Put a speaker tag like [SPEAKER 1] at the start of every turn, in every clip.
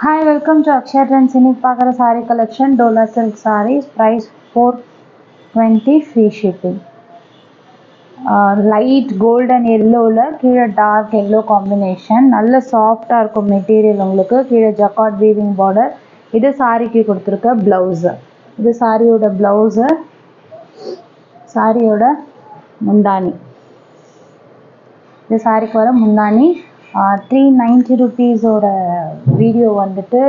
[SPEAKER 1] Hi, welcome to Akshay Trends. Unique Pakara Saree Collection. Dola Silk Sarees. Price 420. Free shipping. Light gold and yellow கீழே dark yellow combination. நல்ல சாஃப்டாக இருக்கும் material. உங்களுக்கு கீழே jacquard weaving border. இது சாரிக்கு கொடுத்துருக்க ப்ளவுஸு. இது சாரியோட ப்ளவுஸு, சாரியோட முந்தானி. இது சாரிக்கு வர முந்தானி. 390 rupees-ஓட வீடியோ வந்துட்டு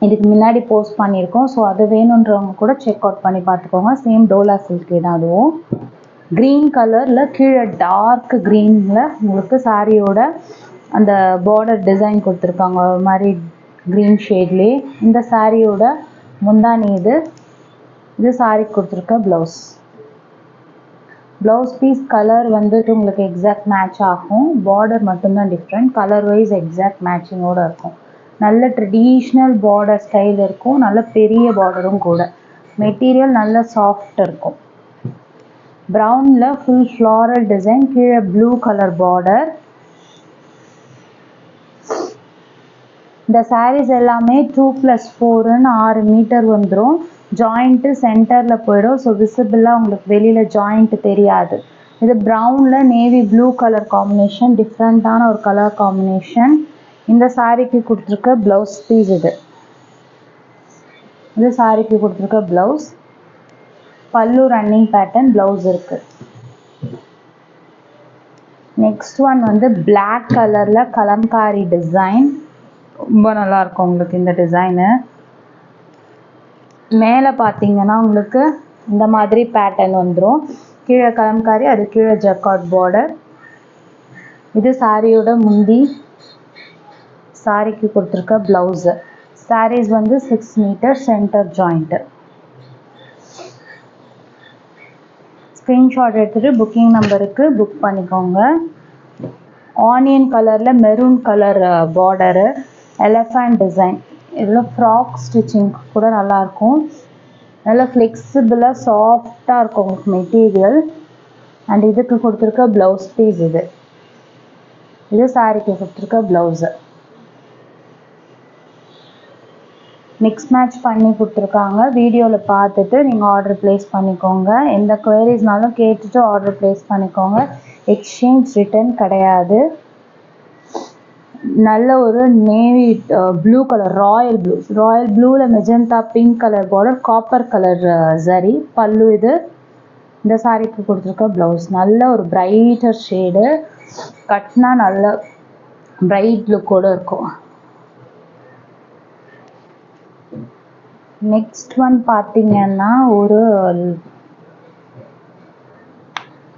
[SPEAKER 1] இதுக்கு முன்னாடி போஸ்ட் பண்ணியிருக்கோம். ஸோ அது வேணுன்றவங்க கூட செக் அவுட் பண்ணி பார்த்துக்கோங்க. சேம் டோலா சில்கே தான் அதுவும். க்ரீன் கலரில் கீழே டார்க் க்ரீனில் உங்களுக்கு சாரியோட அந்த பார்டர் டிசைன் கொடுத்துருக்காங்க. ஒரு மாதிரி க்ரீன் ஷேட்லேயே. இந்த சாரியோட முந்தானி இது சாரிக்கு கொடுத்துருக்க ப்ளவுஸ். ப்ளவுஸ் பீஸ் கலர் வந்துட்டு உங்களுக்கு எக்ஸாக்ட் மேட்ச் ஆகும். பார்டர் மட்டும்தான் டிஃப்ரெண்ட். கலர் வைஸ் எக்ஸாக்ட் மேட்சிங்கோடு இருக்கும். நல்ல ட்ரெடிஷ்னல் பார்டர் ஸ்டைல் இருக்கும். நல்ல பெரிய பார்டரும் கூட. மெட்டீரியல் நல்ல சாஃப்ட் இருக்கும். ப்ரௌனில் ஃபுல் ஃப்ளாரல் டிசைன். கீழே ப்ளூ கலர் பார்டர். இந்த சாரீஸ் எல்லாமே 2+4ன்னு 6 மீட்டர் வந்துடும். ஜாயிண்ட்டு சென்டரில் போயிடும். ஸோ விசிபிளாக உங்களுக்கு வெளியில் ஜாயிண்ட் தெரியாது. இது ப்ரௌனில் நேவி ப்ளூ கலர் காம்பினேஷன். டிஃப்ரெண்ட்டான ஒரு கலர் காம்பினேஷன். இந்த சாரீக்கு கொடுத்துருக்க ப்ளவுஸ் பீஸ் இது சாரீக்கு கொடுத்துருக்க ப்ளவுஸ். பல்லு ரன்னிங் பேட்டர்ன் ப்ளவுஸ் இருக்குது. நெக்ஸ்ட் ஒன் வந்து பிளாக் கலரில் கலம்காரி டிசைன். ரொம்ப நல்லாயிருக்கும் உங்களுக்கு இந்த டிசைனு. மேலே பார்த்தீங்கன்னா உங்களுக்கு இந்த மாதிரி பேட்டர்ன் வந்துடும். கீழே கலம்காரி, அது கீழே ஜக்கார்ட் பார்டர். இது சாரியோட முந்தி. சாரிக்கு கொடுத்துருக்க ப்ளவுஸு. சாரீஸ் வந்து 6 மீட்டர் சென்டர் ஜாயிண்ட்டு. ஸ்க்ரீன்ஷாட் எடுத்துகிட்டு புக்கிங் நம்பருக்கு புக் பண்ணிக்கோங்க. ஆனியன் கலரில் maroon colour border, elephant design. இதில் ஃப்ராக் ஸ்டிச்சிங் கூட நல்லாயிருக்கும். நல்லா ஃப்ளெக்சிபிளாக சாஃப்டாக இருக்கும் உங்களுக்கு மெட்டீரியல். அண்ட் இதுக்கு கொடுத்துருக்க ப்ளவுஸ் பீஸ் இது சாரிக்கு கொடுத்துருக்க ப்ளவுஸு. மிக்ஸ் மேட்ச் பண்ணி கொடுத்துருக்காங்க. வீடியோவில் பார்த்துட்டு நீங்கள் ஆர்டர் ப்ளேஸ் பண்ணிக்கோங்க. எந்த குவரிஸ்னாலும் கேட்டுட்டு ஆர்டர் ப்ளேஸ் பண்ணிக்கோங்க. எக்ஸ்சேஞ்ச் ரிட்டர்ன் கிடையாது. நல்ல ஒரு நேவி ப்ளூ கலர், ராயல் ப்ளூவில் magenta pink colour border, copper colour சரி. பல்லு இந்த சாரிக்கு கொடுத்துருக்க ப்ளவுஸ். நல்ல ஒரு பிரைட்டர் ஷேடு. கட்னா நல்ல பிரைட் லுக்கோடு இருக்கும். நெக்ஸ்ட் ஒன் பார்த்தீங்கன்னா ஒரு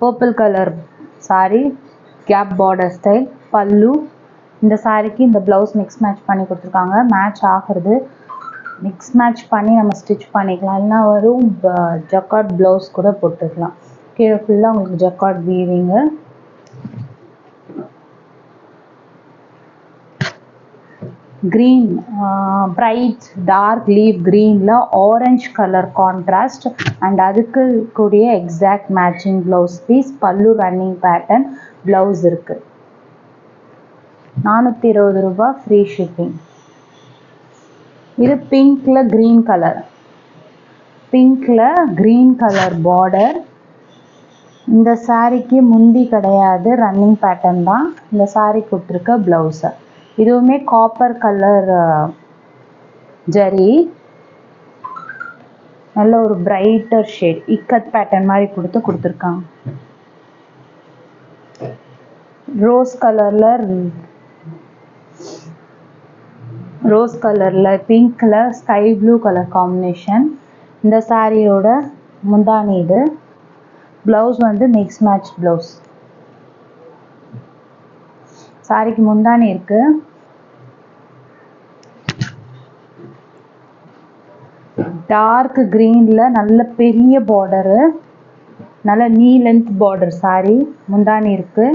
[SPEAKER 1] purple colour sari, gap border style. பல்லு. இந்த சாரிக்கு இந்த ப்ளவுஸ் மிக்ஸ் மேட்ச் பண்ணி கொடுத்துருக்காங்க. மேட்ச் ஆகிறது மிக்ஸ் மேட்ச் பண்ணி நம்ம ஸ்டிச் பண்ணிக்கலாம். இல்லைனா வரும் ஜக்கார்ட் ப்ளவுஸ் கூட போட்டுக்கலாம். கீழே ஃபுல்லாக உங்களுக்கு jacquard weaving. Green, bright dark leaf க்ரீனில் ஆரஞ்ச் கலர் கான்ட்ராஸ்ட். அண்ட் அதுக்கு கூடிய எக்ஸாக்ட் மேட்சிங் ப்ளவுஸ் பீஸ். பல்லு ரன்னிங் பேட்டர்ன். ப்ளவுஸ் இருக்குது. 420 ரூபா. Free shipping. இது பிங்க்கில் க்ரீன் கலர். பிங்க்கில் க்ரீன் கலர் பார்டர். இந்த சாரிக்கு முந்தி கிடையாது, ரன்னிங் பேட்டர்ன் தான். இந்த சாரி கொடுத்துருக்க ப்ளவுஸு. இதுவுமே காப்பர் கலர் ஜரி. நல்ல ஒரு பிரைட்டர் ஷேட். இக்கட் பேட்டர்ன் மாதிரி கொடுத்துருக்காங்க. ரோஸ் கலரில் பிங்க்கில் ஸ்கை ப்ளூ கலர் காம்பினேஷன். இந்த சாரியோட முந்தானி ப்ளவுஸ் வந்து மிக்ஸ் மேட்ச் ப்ளவுஸ். சாரிக்கு முந்தானி இருக்கு. டார்க் க்ரீனில் நல்ல பெரிய பார்டரு, நல்ல நீ லென்த் பார்டர் சாரி. முந்தானி இருக்கு.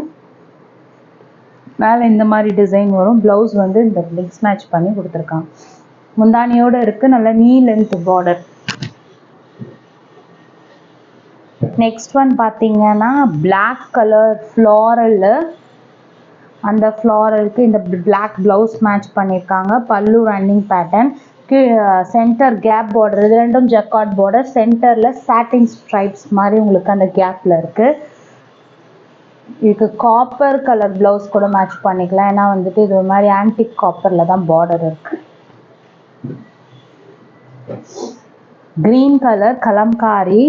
[SPEAKER 1] மேலே இந்த மாதிரி டிசைன் வரும். ப்ளவுஸ் வந்து இந்த மிக்ஸ் மேட்ச் பண்ணி கொடுத்துருக்காங்க. முந்தானியோடு இருக்குது. நல்ல knee length border. Next one பார்த்தீங்கன்னா பிளாக் கலர் ஃப்ளாரல் அந்த ஃப்ளாரலுக்கு இந்த பிளாக் ப்ளவுஸ் மேட்ச் பண்ணியிருக்காங்க. பல்லு running pattern. Centre gap border, இது ரெண்டும் ஜக்கார்ட் பார்டர். சென்டரில் சாட்டின் ஸ்ட்ரைப்ஸ் மாதிரி உங்களுக்கு அந்த கேப்பில் இருக்குது. இதுக்கு காப்பர் கலர் ப்ளவுஸ் கூட மேட்ச் பண்ணிக்கலாம். ஏன்னா வந்துட்டு இது ஒரு மாதிரி ஆன்டிக் காப்பரில் தான் பார்டர் இருக்குது. Green colour Kalamkari.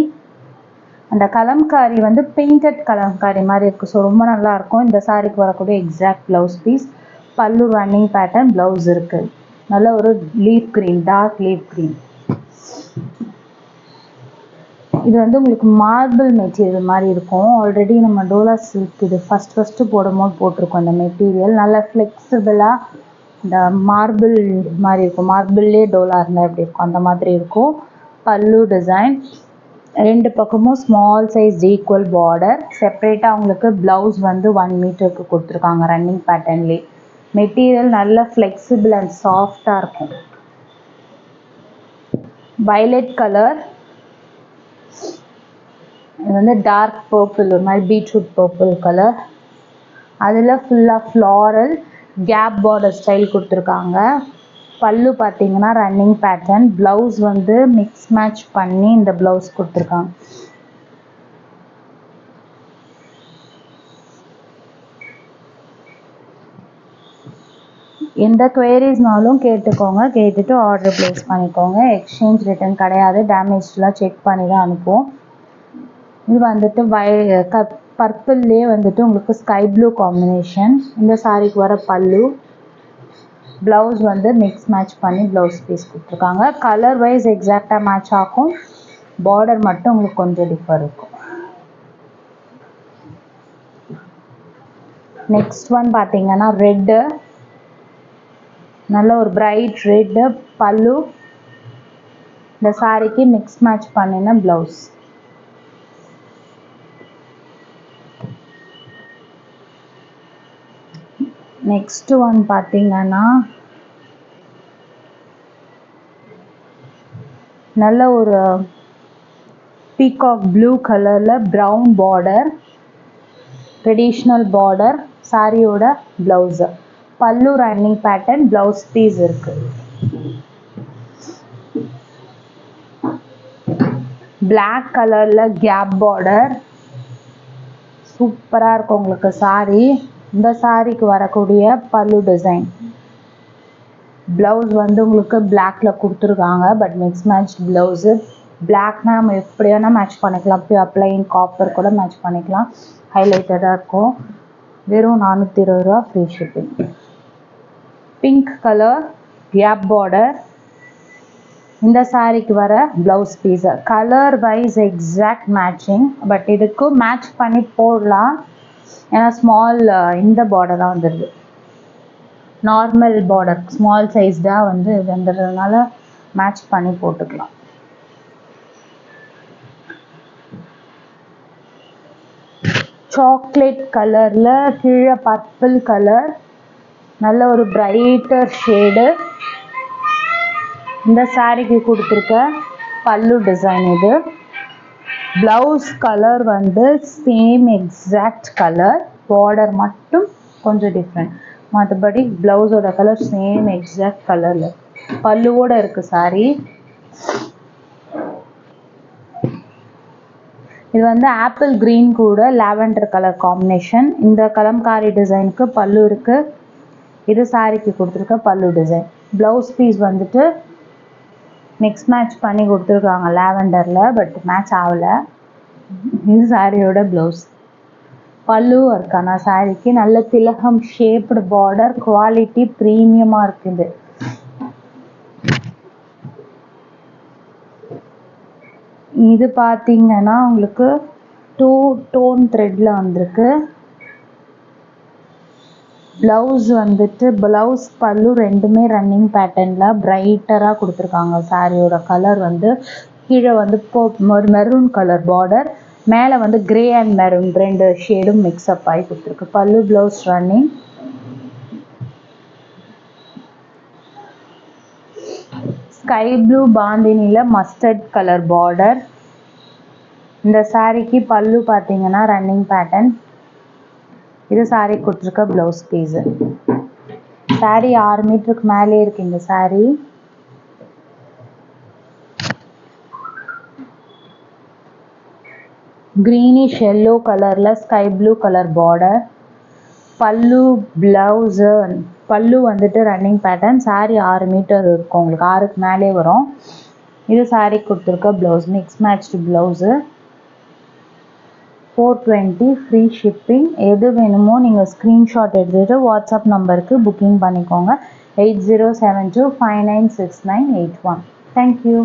[SPEAKER 1] அந்த கலம்காரி வந்து பெயிண்டட் கலம்காரி மாதிரி இருக்குது. ஸோ ரொம்ப நல்லாயிருக்கும். இந்த சாரிக்கு வரக்கூடிய எக்ஸாக்ட் ப்ளவுஸ் பீஸ். பல்லு ரன்னிங் பேட்டர்ன், ப்ளவுஸ் இருக்குது. நல்ல ஒரு leaf green, dark leaf green. இது வந்து உங்களுக்கு மார்பிள் மெட்டீரியல் மாதிரி இருக்கும். ஆல்ரெடி நம்ம டோலா சில்க் இது ஃபஸ்ட்டு போடும்போது போட்டிருக்கோம். இந்த மெட்டீரியல் நல்லா ஃப்ளெக்சிபிளாக இந்த மார்பிள் மாதிரி இருக்கும். மார்பிள்லேயே டோலா இருந்தால் எப்படி இருக்கும் அந்த மாதிரி இருக்கும். பல்லு டிசைன், ரெண்டு பக்கமும் ஸ்மால் சைஸ் ஈக்குவல் பார்டர். செப்பரேட்டாக உங்களுக்கு ப்ளவுஸ் வந்து 1 மீட்டருக்கு கொடுத்துருக்காங்க ரன்னிங் பேட்டர்ன்லேயே. மெட்டீரியல் நல்ல ஃப்ளெக்சிபிள் அண்ட் சாஃப்டாக இருக்கும். வயலட் கலர், இது வந்து டார்க் பர்பிள், ஒரு மாதிரி பீட்ரூட் பர்பிள் கலர். அதில் ஃபுல்லாக ஃப்ளாரல் கேப் பார்டர் ஸ்டைல் கொடுத்துருக்காங்க. பல்லு பார்த்தீங்கன்னா ரன்னிங் பேட்டர்ன். ப்ளவுஸ் வந்து மிக்ஸ் மேட்ச் பண்ணி இந்த ப்ளவுஸ் கொடுத்துருக்காங்க. எந்த குவேரிஸ்னாலும் கேட்டுக்கோங்க. கேட்டுட்டு ஆர்டர் ப்ளேஸ் பண்ணிக்கோங்க. எக்ஸ்சேஞ்ச் ரிட்டர்ன் கிடையாது. டேமேஜ்லாம் செக் பண்ணி தான் அனுப்புவோம். இது வந்துட்டு பர்பிள்லேயே வந்துட்டு உங்களுக்கு ஸ்கை ப்ளூ காம்பினேஷன். இந்த சாரிக்கு வர பல்லு. ப்ளவுஸ் வந்து மிக்ஸ் மேட்ச் பண்ணி ப்ளவுஸ் பீஸ் கொடுத்துருக்காங்க. கலர் வைஸ் எக்ஸாக்டாக மேட்ச் ஆகும். பார்டர் மட்டும் உங்களுக்கு கொஞ்சம் டிஃபர் இருக்கும். நெக்ஸ்ட் ஒன் பார்த்தீங்கன்னா ரெட்டு. நல்ல ஒரு பிரைட் ரெட்டு. பல்லு. இந்த சாரிக்கு மிக்ஸ் மேட்ச் பண்ணின ப்ளவுஸ். நெக்ஸ்ட் ஒன் பார்த்தீங்கன்னா நல்ல ஒரு பீகாக் ப்ளூ கலரில் ப்ரௌன் பார்டர், ட்ரெடிஷ்னல் பார்டர். சாரியோட ப்ளவுஸு. பல்லு ரன்னிங் பேட்டர்ன், ப்ளவுஸ் பீஸ் இருக்குது. பிளாக் கலரில் கேப் பார்டர். சூப்பராக இருக்கும் உங்களுக்கு சாரி. இந்த சாரிக்கு வரக்கூடிய பல்லு டிசைன். ப்ளவுஸ் வந்து உங்களுக்கு பிளாக்ல கொடுத்துருக்காங்க. But mix match blouse. பிளாக்னா நம்ம எப்படி வேணால் மேட்ச் பண்ணிக்கலாம். ப்ளைன் காப்பர் கூட மேட்ச் பண்ணிக்கலாம். ஹைலைட்டடாக இருக்கும். வெறும் 420 ரூபா, free shipping. Pink colour gap border. இந்த சாரிக்கு வர blouse piece. Colour wise exact matching. But இதுக்கு மேட்ச் பண்ணி போடலாம். ஏன்னா ஸ்மால் இந்த பார்டராக வந்துடுது. நார்மல் பார்டர் ஸ்மால் சைஸ்டாக வந்து வந்துடுறதுனால மேட்ச் பண்ணி போட்டுக்கலாம். சாக்லேட் கலரில் கீழே பர்பிள் கலர். நல்ல ஒரு பிரைட்டர் ஷேடு. இந்த சாரிக்கு கொடுத்துருக்க பல்லு டிசைன் இது. ப்ளவுஸ் கலர் வந்து சேம் எக்ஸாக்ட் கலர். பார்டர் மட்டும் கொஞ்சம் டிஃப்ரெண்ட். மற்றபடி ப்ளவுஸோட கலர் சேம் எக்ஸாக்ட் கலரில். பல்லுவோடு இருக்குது சாரி. இது வந்து ஆப்பிள் க்ரீன் கூட லாவெண்டர் கலர் காம்பினேஷன். இந்த கலம்காரி டிசைனுக்கு பல்லு இருக்குது. இது சாரிக்கு கொடுத்துருக்க பல்லு டிசைன். ப்ளவுஸ் பீஸ் வந்துட்டு மிக்ஸ் மேட்ச் பண்ணி கொடுத்துருக்காங்க லாவெண்டரில். பட் மேட்ச் ஆகலை. இது சாரியோட ப்ளவுஸ். பல்லு இருக்கான சாரிக்கு நல்ல திலகம் ஷேப்டு பார்டர். குவாலிட்டி ப்ரீமியமாக இருக்குது. இது பார்த்தீங்கன்னா உங்களுக்கு 2 டோன் த்ரெட்டில் வந்திருக்கு. ப்ளவுஸ் வந்துட்டு ப்ளவுஸ் பல்லு ரெண்டுமே ரன்னிங் பேட்டர்னில் பிரைட்டராக கொடுத்துருக்காங்க. சாரியோட கலர் வந்து கீழே வந்து ஒரு மெரூன் கலர் பார்டர். மேலே வந்து கிரே அண்ட் மெரூன் ரெண்டு ஷேடும் மிக்ஸ்அப் ஆகி கொடுத்துருக்கு. Pallu blouse running. Sky blue பாந்தினியில் மஸ்டர்ட் கலர் பார்டர். இந்த சாரிக்கு பல்லு பார்த்தீங்கன்னா ரன்னிங் பேட்டர்ன். இது saree கொடுத்துருக்க ப்ளவுஸ் பீஸு. saree 6 மீட்டருக்கு மேலே இருக்கு இந்த saree. greenish yellow கலர்ல ஸ்கை ப்ளூ கலர் பார்டர். பல்லு பிளவுஸ் பல்லு வந்துட்டு ரன்னிங் பேட்டர்ன். saree 6 மீட்டர் இருக்கும், உங்களுக்கு 6க்கு மேலே வரும். இது saree கொடுத்துருக்க blouse, mix matched blouse. 420 free shipping. எது வேணுமோ நீங்கள் ஸ்க்ரீன்ஷாட் எடுத்துகிட்டு வாட்ஸ்அப் நம்பருக்கு புக்கிங் பண்ணிக்கோங்க. 8072596981. தேங்க்யூ.